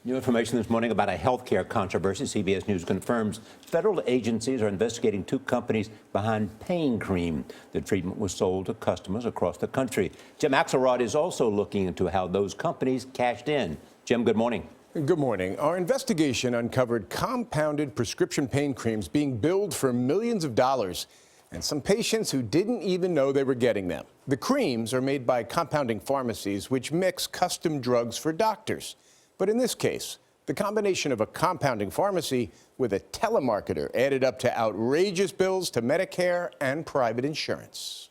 New information this morning about a healthcare controversy. CBS News confirms federal agencies are investigating two companies behind pain cream. The treatment was sold to customers across the country. Jim Axelrod is also looking into how those companies cashed in. Jim, good morning. Good morning. Our investigation uncovered compounded prescription pain creams being billed for millions of dollars, and some patients who didn't even know they were getting them. The creams are made by compounding pharmacies, which mix custom drugs for doctors. But in this case, the combination of a compounding pharmacy with a telemarketer added up to outrageous bills to Medicare and private insurance.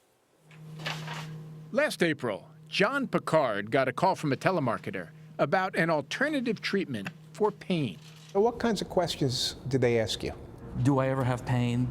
Last April, John Picard got a call from a telemarketer about an alternative treatment for pain. What kinds of questions did they ask you? Do I ever have pain?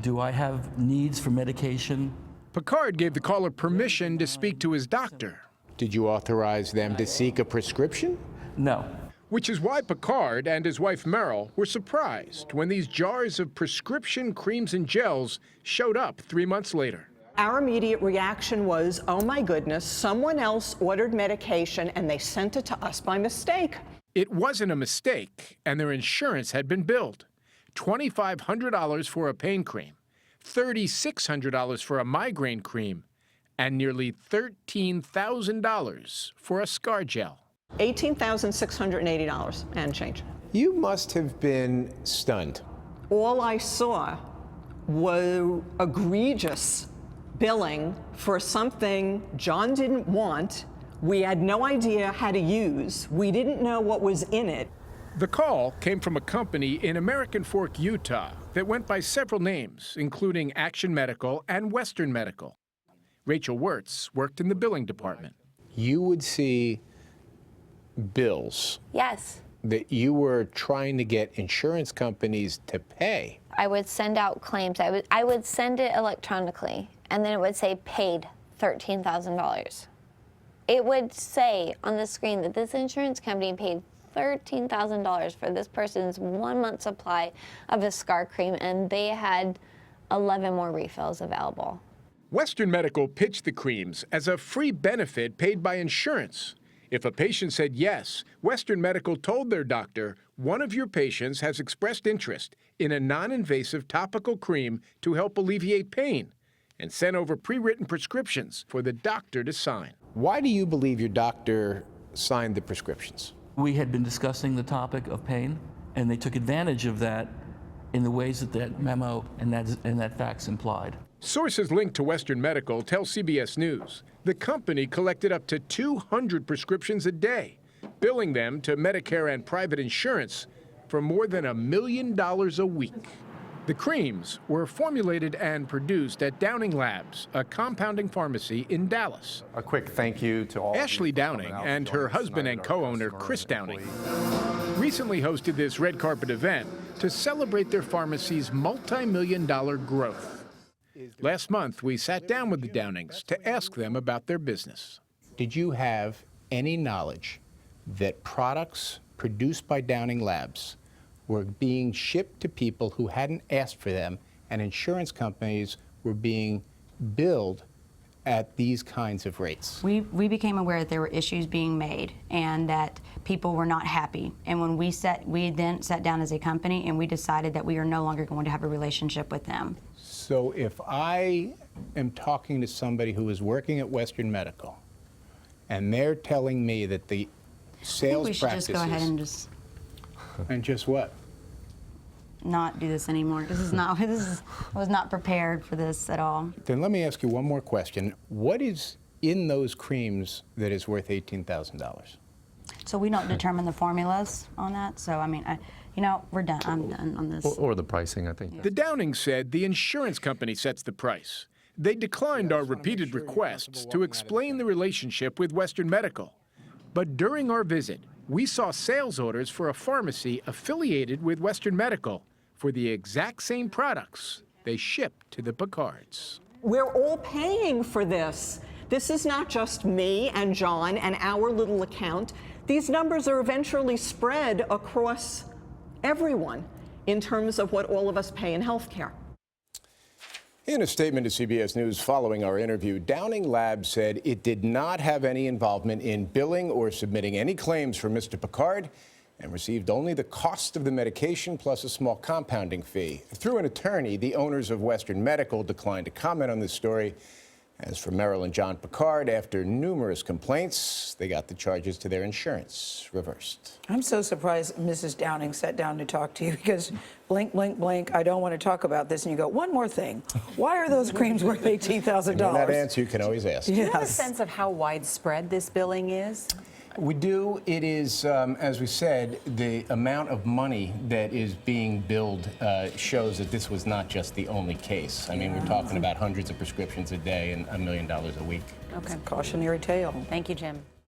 Do I have needs for medication? Picard gave the caller permission to speak to his doctor. Did you authorize them to seek a prescription? No. Which is why Picard and his wife Merrill were surprised when these jars of prescription creams and gels showed up 3 months later. Our immediate reaction was, oh my goodness, someone else ordered medication and they sent it to us by mistake. It wasn't a mistake, and their insurance had been billed. $2,500 for a pain cream, $3,600 for a migraine cream, and nearly $13,000 for a scar gel. $18,680 and change. You must have been stunned. All I saw were egregious billing for something John didn't want. We had no idea how to use. We didn't know what was in it. The call came from a company in American Fork, Utah, that went by several names, including Action Medical and Western Medical. Rachel Wirtz worked in the billing department. You would see bills. Yes. That you were trying to get insurance companies to pay. I would send out claims. I would send it electronically, and then it would say paid $13,000. It would say on the screen that this insurance company paid $13,000 for this person's 1 month supply of a scar cream, and they had 11 more refills available. Western Medical pitched the creams as a free benefit paid by insurance. If a patient said yes, Western Medical told their doctor, one of your patients has expressed interest in a non-invasive topical cream to help alleviate pain, and sent over pre-written prescriptions for the doctor to sign. Why do you believe your doctor signed the prescriptions? We had been discussing the topic of pain, and they took advantage of that in the ways that that memo and that fax implied. Sources linked to Western Medical tell CBS News the company collected up to 200 prescriptions a day, billing them to Medicare and private insurance for more than $1 million a week. The creams were formulated and produced at Downing Labs, a compounding pharmacy in Dallas. A quick thank you to all. Ashley Downing and her husband and co-owner Chris Downing recently hosted this red carpet event to celebrate their pharmacy's multi-million-dollar growth. Last month, we sat down with the Downings to ask them about their business. Did you have any knowledge that products produced by Downing Labs were being shipped to people who hadn't asked for them, and insurance companies were being billed at these kinds of rates? We became aware that there were issues being made and that people were not happy. And when we then sat down as a company and we decided that we are no longer going to have a relationship with them. So if I am talking to somebody who is working at Western Medical and they're telling me that the sales practices... we should just go ahead and And just what? Not do this anymore. I was not prepared for this at all. Then let me ask you one more question. What is in those creams that is worth $18,000? So we don't determine the formulas on that. So, I mean, we're done. I'm done on this. Or the pricing, I think. The Downings said the insurance company sets the price. They declined our repeated requests to explain the relationship with Western Medical. But during our visit, we saw sales orders for a pharmacy affiliated with Western Medical for the exact same products they shipped to the Picards. We're all paying for this. This is not just me and John and our little account. These numbers are eventually spread across everyone in terms of what all of us pay in health care. In a statement to CBS News following our interview, Downing Labs said it did not have any involvement in billing or submitting any claims for Mr. Picard and received only the cost of the medication plus a small compounding fee. Through an attorney, the owners of Western Medical declined to comment on this story. As for Merrill and John Picard, after numerous complaints, they got the charges to their insurance reversed. I'm so surprised Mrs. Downing sat down to talk to you because blink, blink, blink, I don't want to talk about this. And you go, one more thing. Why are those creams worth $18,000? That answer you can always ask. Yes. Do you have a sense of how widespread this billing is? We do. It is, as we said, the amount of money that is being billed shows that this was not just the only case. I mean, we're talking about hundreds of prescriptions a day and $1 million a week. Okay. Cautionary tale. Thank you, Jim.